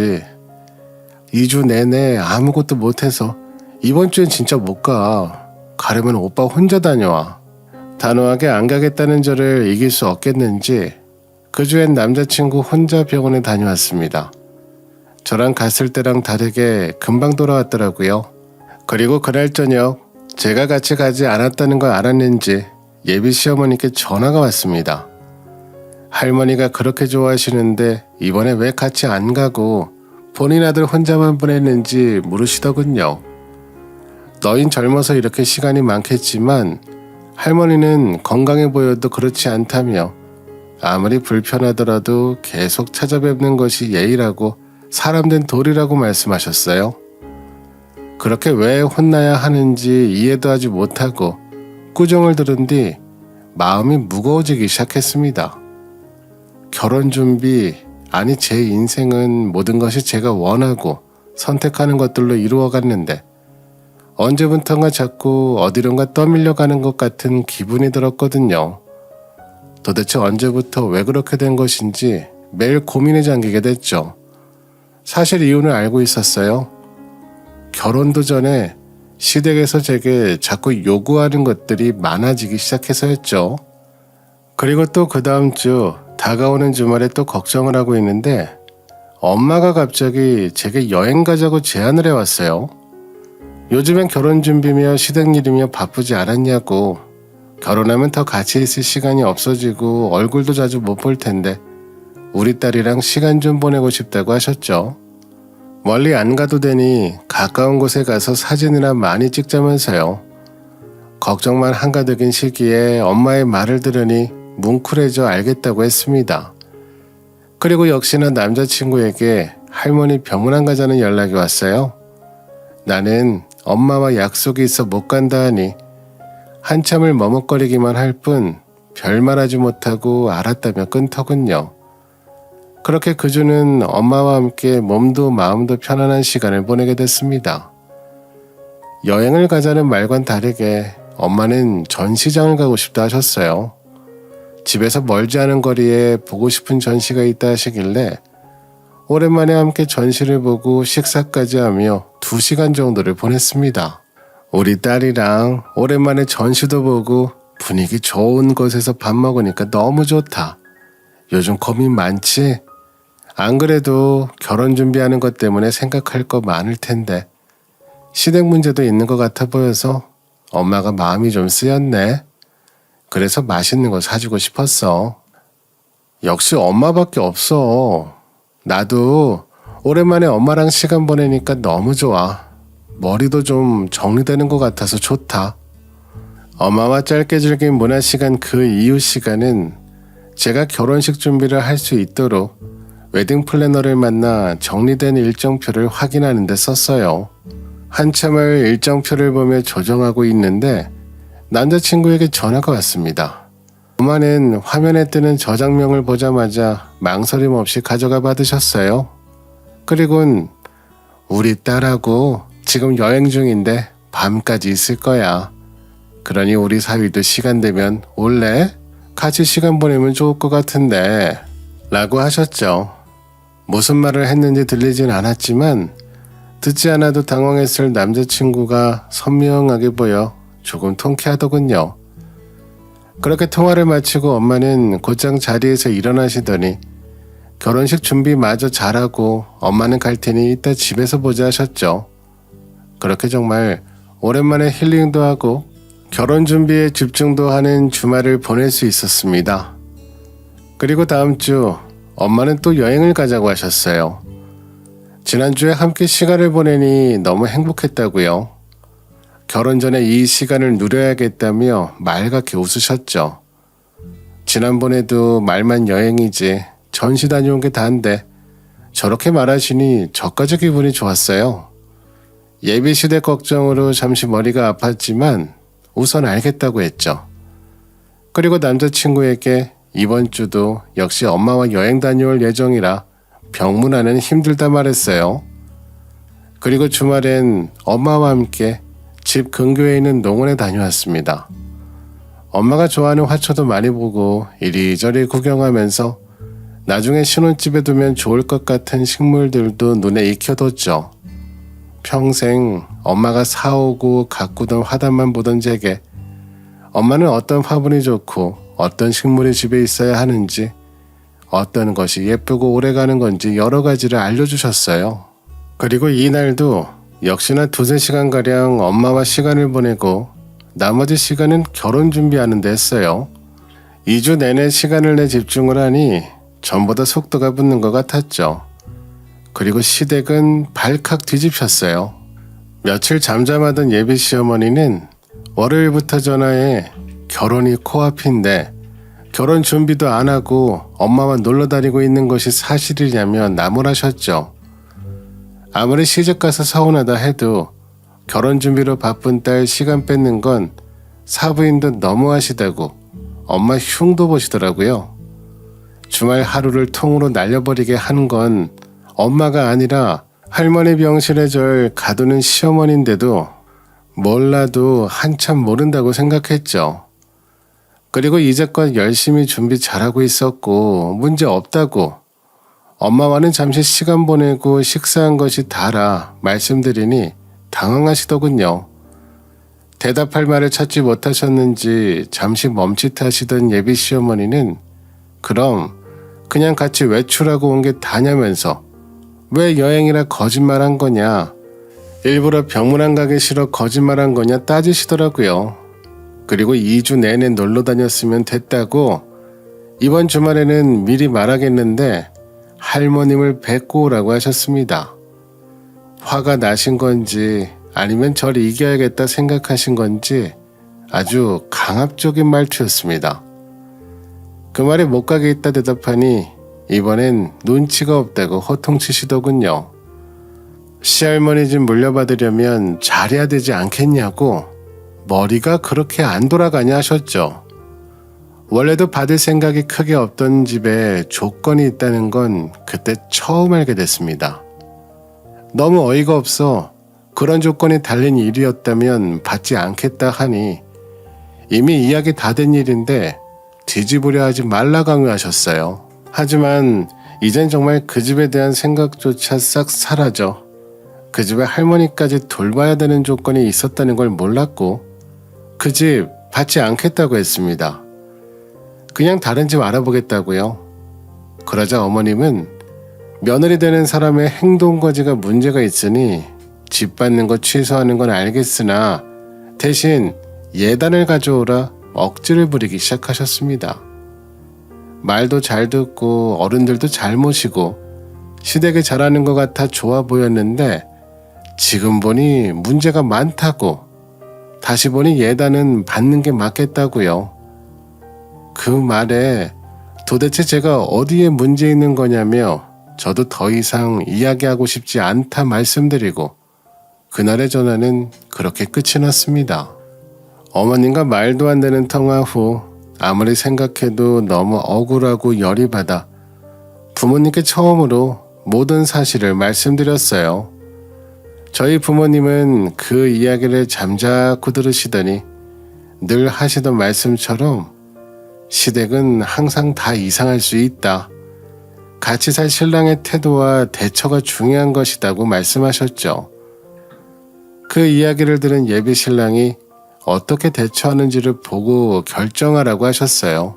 거지. 2주 내내 아무것도 못해서 이번 주엔 진짜 못 가. 가려면 오빠 혼자 다녀와. 단호하게 안 가겠다는 저를 이길 수 없겠는지 그 주엔 남자친구 혼자 병원에 다녀왔습니다. 저랑 갔을 때랑 다르게 금방 돌아왔더라고요. 그리고 그날 저녁 제가 같이 가지 않았다는 걸 알았는지 예비 시어머니께 전화가 왔습니다. 할머니가 그렇게 좋아하시는데 이번에 왜 같이 안 가고 본인 아들 혼자만 보냈는지 물으시더군요. 너흰 젊어서 이렇게 시간이 많겠지만 할머니는 건강해 보여도 그렇지 않다며 아무리 불편하더라도 계속 찾아뵙는 것이 예의라고 사람된 도리라고 말씀하셨어요. 그렇게 왜 혼나야 하는지 이해도 하지 못하고 꾸중을 들은 뒤 마음이 무거워지기 시작했습니다. 결혼 준비, 아니 제 인생은 모든 것이 제가 원하고 선택하는 것들로 이루어갔는데 언제부턴가 자꾸 어디론가 떠밀려 가는 것 같은 기분이 들었거든요. 도대체 언제부터 왜 그렇게 된 것인지 매일 고민에 잠기게 됐죠. 사실 이유는 알고 있었어요. 결혼도 전에 시댁에서 제게 자꾸 요구하는 것들이 많아지기 시작해서였죠. 그리고 또 그 다음 주 다가오는 주말에 또 걱정을 하고 있는데 엄마가 갑자기 제게 여행 가자고 제안을 해왔어요. 요즘엔 결혼 준비며 시댁 일이며 바쁘지 않았냐고, 결혼하면 더 같이 있을 시간이 없어지고 얼굴도 자주 못 볼 텐데 우리 딸이랑 시간 좀 보내고 싶다고 하셨죠. 멀리 안 가도 되니 가까운 곳에 가서 사진이나 많이 찍자면서요. 걱정만 한가득인 시기에 엄마의 말을 들으니 뭉클해져 알겠다고 했습니다. 그리고 역시나 남자친구에게 할머니 병원 안 가자는 연락이 왔어요. 나는 엄마와 약속이 있어 못 간다 하니 한참을 머뭇거리기만 할 뿐 별말하지 못하고 알았다며 끊더군요. 그렇게 그 주는 엄마와 함께 몸도 마음도 편안한 시간을 보내게 됐습니다. 여행을 가자는 말과는 다르게 엄마는 전시장을 가고 싶다 하셨어요. 집에서 멀지 않은 거리에 보고 싶은 전시가 있다 하시길래 오랜만에 함께 전시를 보고 식사까지 하며 2시간 정도를 보냈습니다. 우리 딸이랑 오랜만에 전시도 보고 분위기 좋은 곳에서 밥 먹으니까 너무 좋다. 요즘 고민 많지? 안 그래도 결혼 준비하는 것 때문에 생각할 거 많을 텐데 시댁 문제도 있는 것 같아 보여서 엄마가 마음이 좀 쓰였네. 그래서 맛있는 거 사주고 싶었어. 역시 엄마밖에 없어. 나도 오랜만에 엄마랑 시간 보내니까 너무 좋아. 머리도 좀 정리되는 것 같아서 좋다. 엄마와 짧게 즐긴 문화 시간 그 이후 시간은 제가 결혼식 준비를 할 수 있도록 웨딩 플래너를 만나 정리된 일정표를 확인하는 데 썼어요. 한참을 일정표를 보며 조정하고 있는데 남자친구에게 전화가 왔습니다. 엄마는 화면에 뜨는 저장명을 보자마자 망설임 없이 가져가 받으셨어요. 그리고는 우리 딸하고 지금 여행 중인데 밤까지 있을 거야. 그러니 우리 사위도 시간 되면 올래? 같이 시간 보내면 좋을 것 같은데 라고 하셨죠. 무슨 말을 했는지 들리진 않았지만 듣지 않아도 당황했을 남자친구가 선명하게 보여 조금 통쾌하더군요. 그렇게 통화를 마치고 엄마는 곧장 자리에서 일어나시더니 결혼식 준비마저 잘하고 엄마는 갈 테니 이따 집에서 보자 하셨죠. 그렇게 정말 오랜만에 힐링도 하고 결혼 준비에 집중도 하는 주말을 보낼 수 있었습니다. 그리고 다음 주 엄마는 또 여행을 가자고 하셨어요. 지난주에 함께 시간을 보내니 너무 행복했다고요. 결혼 전에 이 시간을 누려야겠다며 말갛게 웃으셨죠. 지난번에도 말만 여행이지 전시 다녀온 게 다인데 저렇게 말하시니 저까지 기분이 좋았어요. 예비시댁 걱정으로 잠시 머리가 아팠지만 우선 알겠다고 했죠. 그리고 남자친구에게 이번 주도 역시 엄마와 여행 다녀올 예정이라 병문안은 힘들다 말했어요. 그리고 주말엔 엄마와 함께 집 근교에 있는 농원에 다녀왔습니다. 엄마가 좋아하는 화초도 많이 보고 이리저리 구경하면서 나중에 신혼집에 두면 좋을 것 같은 식물들도 눈에 익혀뒀죠. 평생 엄마가 사오고 가꾸던 화단만 보던 제게 엄마는 어떤 화분이 좋고 어떤 식물이 집에 있어야 하는지, 어떤 것이 예쁘고 오래가는 건지 여러 가지를 알려주셨어요. 그리고 이날도 역시나 2~3시간가량 엄마와 시간을 보내고 나머지 시간은 결혼 준비하는 데 했어요. 2주 내내 시간을 내 집중을 하니 전보다 속도가 붙는 것 같았죠. 그리고 시댁은 발칵 뒤집혔어요. 며칠 잠잠하던 예비 시어머니는 월요일부터 전화해 결혼이 코앞인데 결혼 준비도 안 하고 엄마와 놀러 다니고 있는 것이 사실이냐며 나무라셨죠. 아무리 시집 가서 서운하다 해도 결혼 준비로 바쁜 딸 시간 뺏는 건 사부인도 너무하시다고 엄마 흉도 보시더라고요. 주말 하루를 통으로 날려버리게 하는 건 엄마가 아니라 할머니 병실에 절 가두는 시어머니인데도 몰라도 한참 모른다고 생각했죠. 그리고 이제껏 열심히 준비 잘하고 있었고 문제 없다고 엄마와는 잠시 시간 보내고 식사한 것이 다라 말씀드리니 당황하시더군요. 대답할 말을 찾지 못하셨는지 잠시 멈칫하시던 예비 시어머니는 그럼 그냥 같이 외출하고 온 게 다냐면서 왜 여행이라 거짓말한 거냐, 일부러 병문안 가기 싫어 거짓말한 거냐 따지시더라고요. 그리고 2주 내내 놀러 다녔으면 됐다고 이번 주말에는 미리 말하겠는데 할머님을 뵙고 오라고 하셨습니다. 화가 나신 건지 아니면 저를 이겨야겠다 생각하신 건지 아주 강압적인 말투였습니다. 그 말에 못 가게 있다 대답하니 이번엔 눈치가 없다고 호통치시더군요. 시할머니 집 물려받으려면 잘해야 되지 않겠냐고 머리가 그렇게 안 돌아가냐 하셨죠. 원래도 받을 생각이 크게 없던 집에 조건이 있다는 건 그때 처음 알게 됐습니다. 너무 어이가 없어 그런 조건이 달린 일이었다면 받지 않겠다 하니 이미 이야기 다 된 일인데 뒤집으려 하지 말라 강요하셨어요. 하지만 이젠 정말 그 집에 대한 생각조차 싹 사라져 그 집에 할머니까지 돌봐야 되는 조건이 있었다는 걸 몰랐고 그 집 받지 않겠다고 했습니다. 그냥 다른 집 알아보겠다고요. 그러자 어머님은 며느리 되는 사람의 행동거지가 문제가 있으니 집 받는 거 취소하는 건 알겠으나 대신 예단을 가져오라 억지를 부리기 시작하셨습니다. 말도 잘 듣고 어른들도 잘 모시고 시댁에 잘하는 것 같아 좋아 보였는데 지금 보니 문제가 많다고, 다시 보니 예단은 받는 게 맞겠다고요. 그 말에 도대체 제가 어디에 문제 있는 거냐며 저도 더 이상 이야기하고 싶지 않다 말씀드리고 그날의 전화는 그렇게 끝이 났습니다. 어머님과 말도 안 되는 통화 후 아무리 생각해도 너무 억울하고 열이 받아 부모님께 처음으로 모든 사실을 말씀드렸어요. 저희 부모님은 그 이야기를 잠자코 들으시더니 늘 하시던 말씀처럼 시댁은 항상 다 이상할 수 있다. 같이 살 신랑의 태도와 대처가 중요한 것이다고 말씀하셨죠. 그 이야기를 들은 예비 신랑이 어떻게 대처하는지를 보고 결정하라고 하셨어요.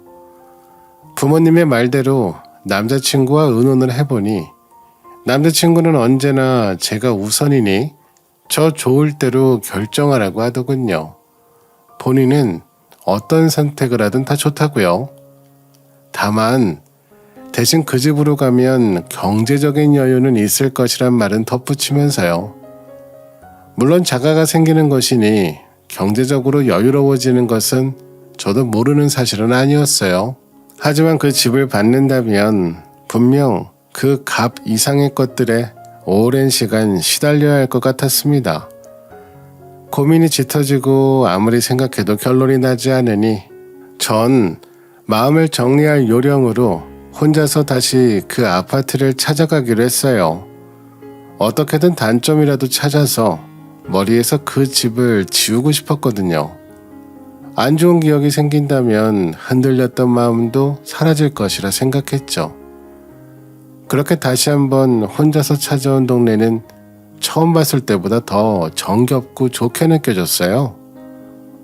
부모님의 말대로 남자친구와 의논을 해보니 남자친구는 언제나 제가 우선이니 저 좋을 대로 결정하라고 하더군요. 본인은 어떤 선택을 하든 다 좋다고요. 다만 대신 그 집으로 가면 경제적인 여유는 있을 것이란 말은 덧붙이면서요. 물론 자가가 생기는 것이니 경제적으로 여유로워지는 것은 저도 모르는 사실은 아니었어요. 하지만 그 집을 받는다면 분명 그 값 이상의 것들에 오랜 시간 시달려야 할 것 같았습니다. 고민이 짙어지고 아무리 생각해도 결론이 나지 않으니 전 마음을 정리할 요령으로 혼자서 다시 그 아파트를 찾아가기로 했어요. 어떻게든 단점이라도 찾아서 머리에서 그 집을 지우고 싶었거든요. 안 좋은 기억이 생긴다면 흔들렸던 마음도 사라질 것이라 생각했죠. 그렇게 다시 한번 혼자서 찾아온 동네는 처음 봤을 때보다 더 정겹고 좋게 느껴졌어요.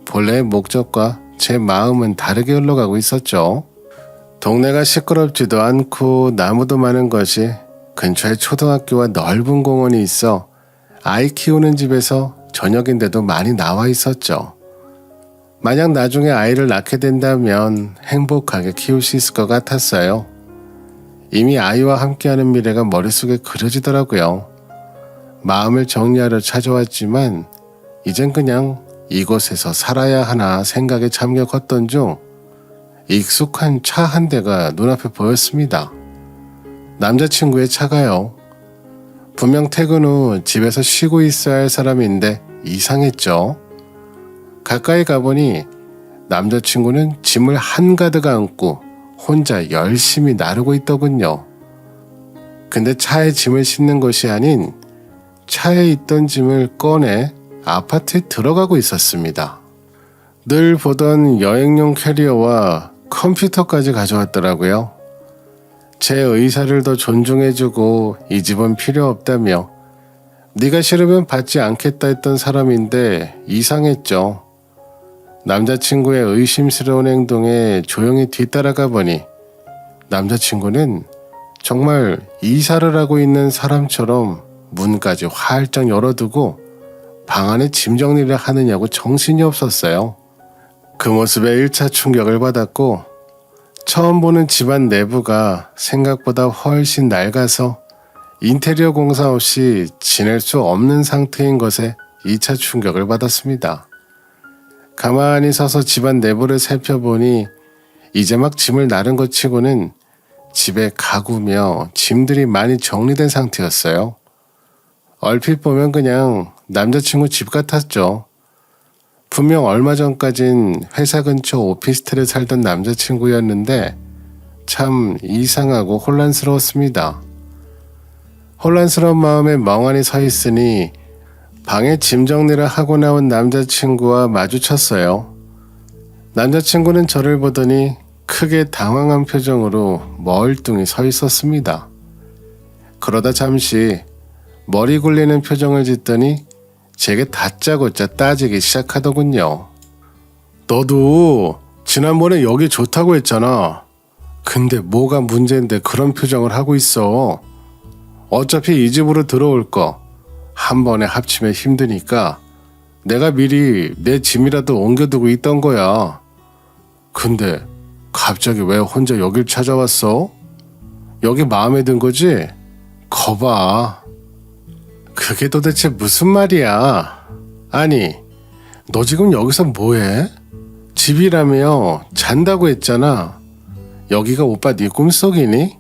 본래의 목적과 제 마음은 다르게 흘러가고 있었죠. 동네가 시끄럽지도 않고 나무도 많은 것이 근처에 초등학교와 넓은 공원이 있어 아이 키우는 집에서 저녁인데도 많이 나와 있었죠. 만약 나중에 아이를 낳게 된다면 행복하게 키울 수 있을 것 같았어요. 이미 아이와 함께하는 미래가 머릿속에 그려지더라고요. 마음을 정리하려 찾아왔지만 이젠 그냥 이곳에서 살아야 하나 생각에 잠겨 걷던 중 익숙한 차 한 대가 눈앞에 보였습니다. 남자친구의 차가요. 분명 퇴근 후 집에서 쉬고 있어야 할 사람인데 이상했죠. 가까이 가보니 남자친구는 짐을 한가득 안고 혼자 열심히 나르고 있더군요. 근데 차에 짐을 싣는 것이 아닌 차에 있던 짐을 꺼내 아파트에 들어가고 있었습니다. 늘 보던 여행용 캐리어와 컴퓨터까지 가져왔더라고요. 제 의사를 더 존중해주고 이 집은 필요 없다며 네가 싫으면 받지 않겠다 했던 사람인데 이상했죠. 남자친구의 의심스러운 행동에 조용히 뒤따라가 보니 남자친구는 정말 이사를 하고 있는 사람처럼 문까지 활짝 열어두고 방 안에 짐 정리를 하느냐고 정신이 없었어요. 그 모습에 1차 충격을 받았고 처음 보는 집안 내부가 생각보다 훨씬 낡아서 인테리어 공사 없이 지낼 수 없는 상태인 것에 2차 충격을 받았습니다. 가만히 서서 집안 내부를 살펴보니 이제 막 짐을 나른 것 치고는 집에 가구며 짐들이 많이 정리된 상태였어요. 얼핏 보면 그냥 남자친구 집 같았죠. 분명 얼마 전까진 회사 근처 오피스텔에 살던 남자친구였는데 참 이상하고 혼란스러웠습니다. 혼란스러운 마음에 멍하니 서 있으니 방에 짐 정리를 하고 나온 남자친구와 마주쳤어요. 남자친구는 저를 보더니 크게 당황한 표정으로 멀뚱히 서 있었습니다. 그러다 잠시 머리 굴리는 표정을 짓더니 제게 다짜고짜 따지기 시작하더군요. 너도 지난번에 여기 좋다고 했잖아. 근데 뭐가 문제인데 그런 표정을 하고 있어. 어차피 이 집으로 들어올 거 한 번에 합치면 힘드니까 내가 미리 내 짐이라도 옮겨두고 있던 거야. 근데 갑자기 왜 혼자 여길 찾아왔어? 여기 마음에 든 거지? 거봐. 그게 도대체 무슨 말이야? 아니, 너 지금 여기서 뭐해? 집이라며 잔다고 했잖아. 여기가 오빠 네 꿈속이니?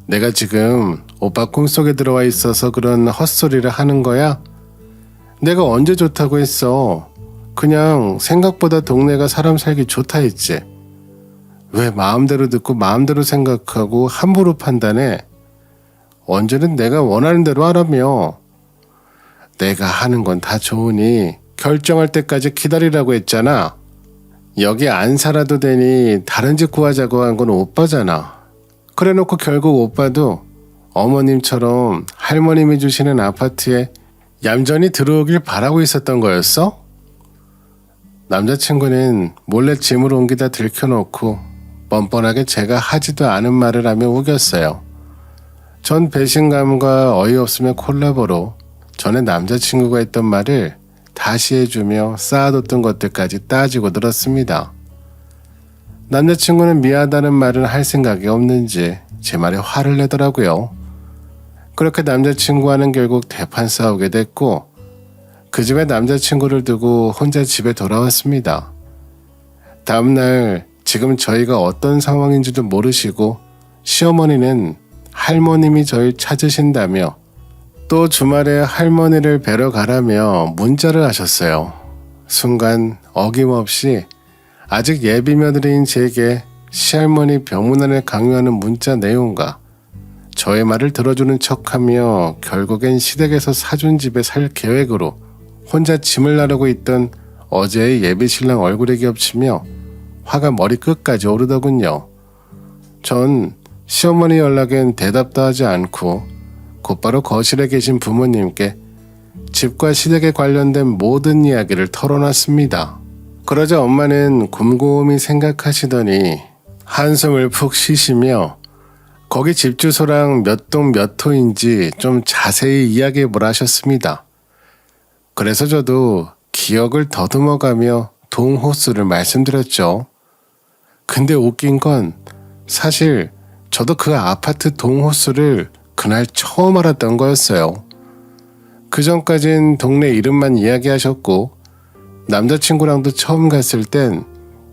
내가 지금 오빠 꿈속에 들어와 있어서 그런 헛소리를 하는 거야? 내가 언제 좋다고 했어? 그냥 생각보다 동네가 사람 살기 좋다 했지. 왜 마음대로 듣고 마음대로 생각하고 함부로 판단해? 언제는 내가 원하는 대로 하라며. 내가 하는 건 다 좋으니 결정할 때까지 기다리라고 했잖아. 여기 안 살아도 되니 다른 집 구하자고 한 건 오빠잖아. 그래놓고 결국 오빠도 어머님처럼 할머님이 주시는 아파트에 얌전히 들어오길 바라고 있었던 거였어? 남자친구는 몰래 짐을 옮기다 들켜놓고 뻔뻔하게 제가 하지도 않은 말을 하며 우겼어요. 전 배신감과 어이없음의 콜라보로 전에 남자친구가 했던 말을 다시 해주며 쌓아뒀던 것들까지 따지고 들었습니다. 남자친구는 미안하다는 말은 할 생각이 없는지 제 말에 화를 내더라고요. 그렇게 남자친구와는 결국 대판 싸우게 됐고 그 집에 남자친구를 두고 혼자 집에 돌아왔습니다. 다음날 지금 저희가 어떤 상황인지도 모르시고 시어머니는 할머님이 저를 찾으신다며 또 주말에 할머니를 뵈러 가라며 문자를 하셨어요. 순간 어김없이 아직 예비 며느리인 제게 시할머니 병문안을 강요하는 문자 내용과 저의 말을 들어주는 척하며 결국엔 시댁에서 사준 집에 살 계획으로 혼자 짐을 나르고 있던 어제의 예비 신랑 얼굴에 겹치며 화가 머리끝까지 오르더군요. 전 시어머니 연락엔 대답도 하지 않고 곧바로 거실에 계신 부모님께 집과 시댁에 관련된 모든 이야기를 털어놨습니다. 그러자 엄마는 곰곰이 생각하시더니 한숨을 푹 쉬시며 거기 집 주소랑 몇 동 몇 호인지 좀 자세히 이야기해보라 하셨습니다. 그래서 저도 기억을 더듬어가며 동 호수를 말씀드렸죠. 근데 웃긴 건 사실 저도 그 아파트 동 호수를 그날 처음 알았던 거였어요. 그 전까진 동네 이름만 이야기하셨고 남자친구랑도 처음 갔을 땐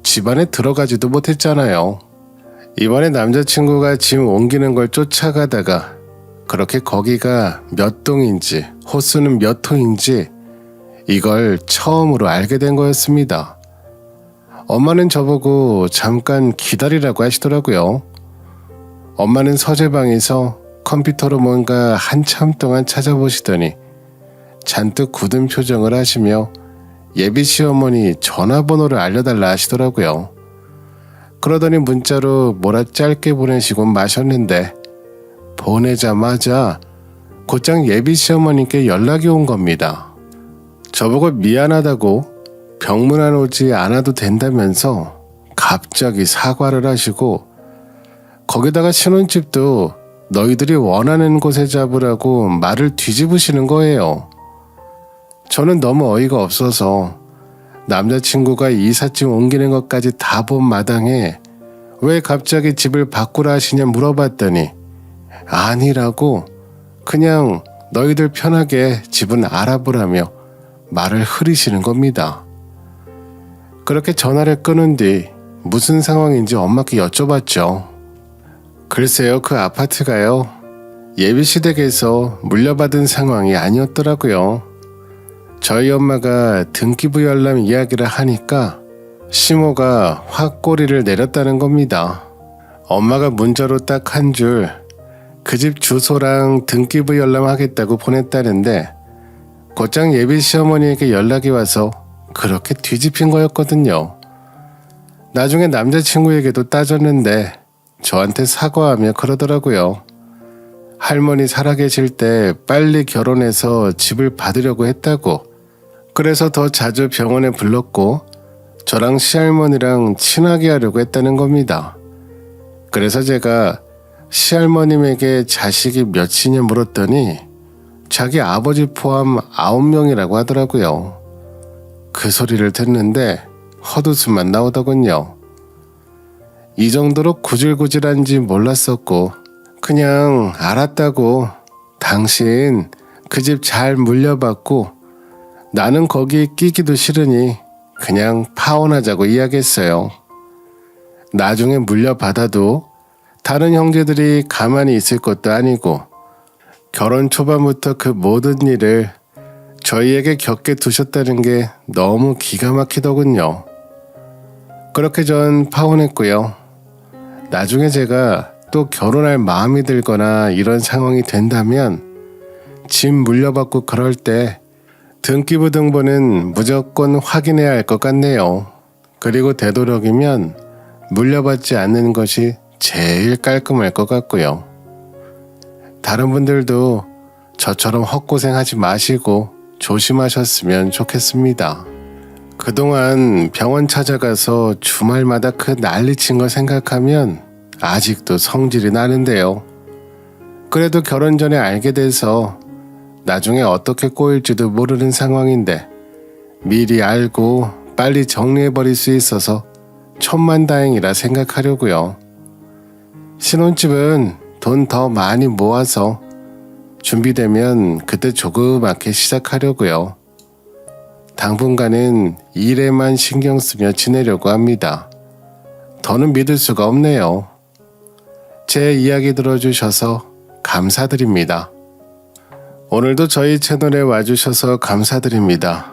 집 안에 들어가지도 못했잖아요. 이번에 남자친구가 짐 옮기는 걸 쫓아가다가 그렇게 거기가 몇 동인지 호수는 몇 호인지 이걸 처음으로 알게 된 거였습니다. 엄마는 저보고 잠깐 기다리라고 하시더라고요. 엄마는 서재방에서 컴퓨터로 뭔가 한참 동안 찾아보시더니 잔뜩 굳은 표정을 하시며 예비 시어머니 전화번호를 알려달라 하시더라고요. 그러더니 문자로 뭐라 짧게 보내시고 마셨는데 보내자마자 곧장 예비 시어머니께 연락이 온 겁니다. 저보고 미안하다고 병문안 오지 않아도 된다면서 갑자기 사과를 하시고 거기다가 신혼집도 너희들이 원하는 곳에 잡으라고 말을 뒤집으시는 거예요. 저는 너무 어이가 없어서 남자친구가 이삿짐 옮기는 것까지 다 본 마당에 왜 갑자기 집을 바꾸라 하시냐 물어봤더니 아니라고 그냥 너희들 편하게 집은 알아보라며 말을 흐리시는 겁니다. 그렇게 전화를 끊은 뒤 무슨 상황인지 엄마께 여쭤봤죠. 글쎄요, 그 아파트가요. 예비시댁에서 물려받은 상황이 아니었더라고요. 저희 엄마가 등기부 열람 이야기를 하니까 시모가 확 꼬리를 내렸다는 겁니다. 엄마가 문자로 딱 한 줄 그 집 주소랑 등기부 열람하겠다고 보냈다는데 곧장 예비 시어머니에게 연락이 와서 그렇게 뒤집힌 거였거든요. 나중에 남자친구에게도 따졌는데 저한테 사과하며 그러더라고요. 할머니 살아계실 때 빨리 결혼해서 집을 받으려고 했다고. 그래서 더 자주 병원에 불렀고 저랑 시할머니랑 친하게 하려고 했다는 겁니다. 그래서 제가 시할머님에게 자식이 몇이냐 물었더니 자기 아버지 포함 9명이라고 하더라고요. 그 소리를 듣는데 헛웃음만 나오더군요. 이 정도로 구질구질한지 몰랐었고 그냥 알았다고 당신 그 집 잘 물려받고 나는 거기 끼기도 싫으니 그냥 파혼하자고 이야기했어요. 나중에 물려받아도 다른 형제들이 가만히 있을 것도 아니고 결혼 초반부터 그 모든 일을 저희에게 겪게 두셨다는 게 너무 기가 막히더군요. 그렇게 전 파혼했고요. 나중에 제가 또 결혼할 마음이 들거나 이런 상황이 된다면 집 물려받고 그럴 때 등기부 등본은 무조건 확인해야 할 것 같네요. 그리고 되도록이면 물려받지 않는 것이 제일 깔끔할 것 같고요. 다른 분들도 저처럼 헛고생하지 마시고 조심하셨으면 좋겠습니다. 그동안 병원 찾아가서 주말마다 그 난리친 거 생각하면 아직도 성질이 나는데요. 그래도 결혼 전에 알게 돼서 나중에 어떻게 꼬일지도 모르는 상황인데 미리 알고 빨리 정리해버릴 수 있어서 천만다행이라 생각하려고요. 신혼집은 돈 더 많이 모아서 준비되면 그때 조그맣게 시작하려고요. 당분간은 일에만 신경 쓰며 지내려고 합니다. 더는 믿을 수가 없네요. 제 이야기 들어주셔서 감사드립니다. 오늘도 저희 채널에 와주셔서 감사드립니다.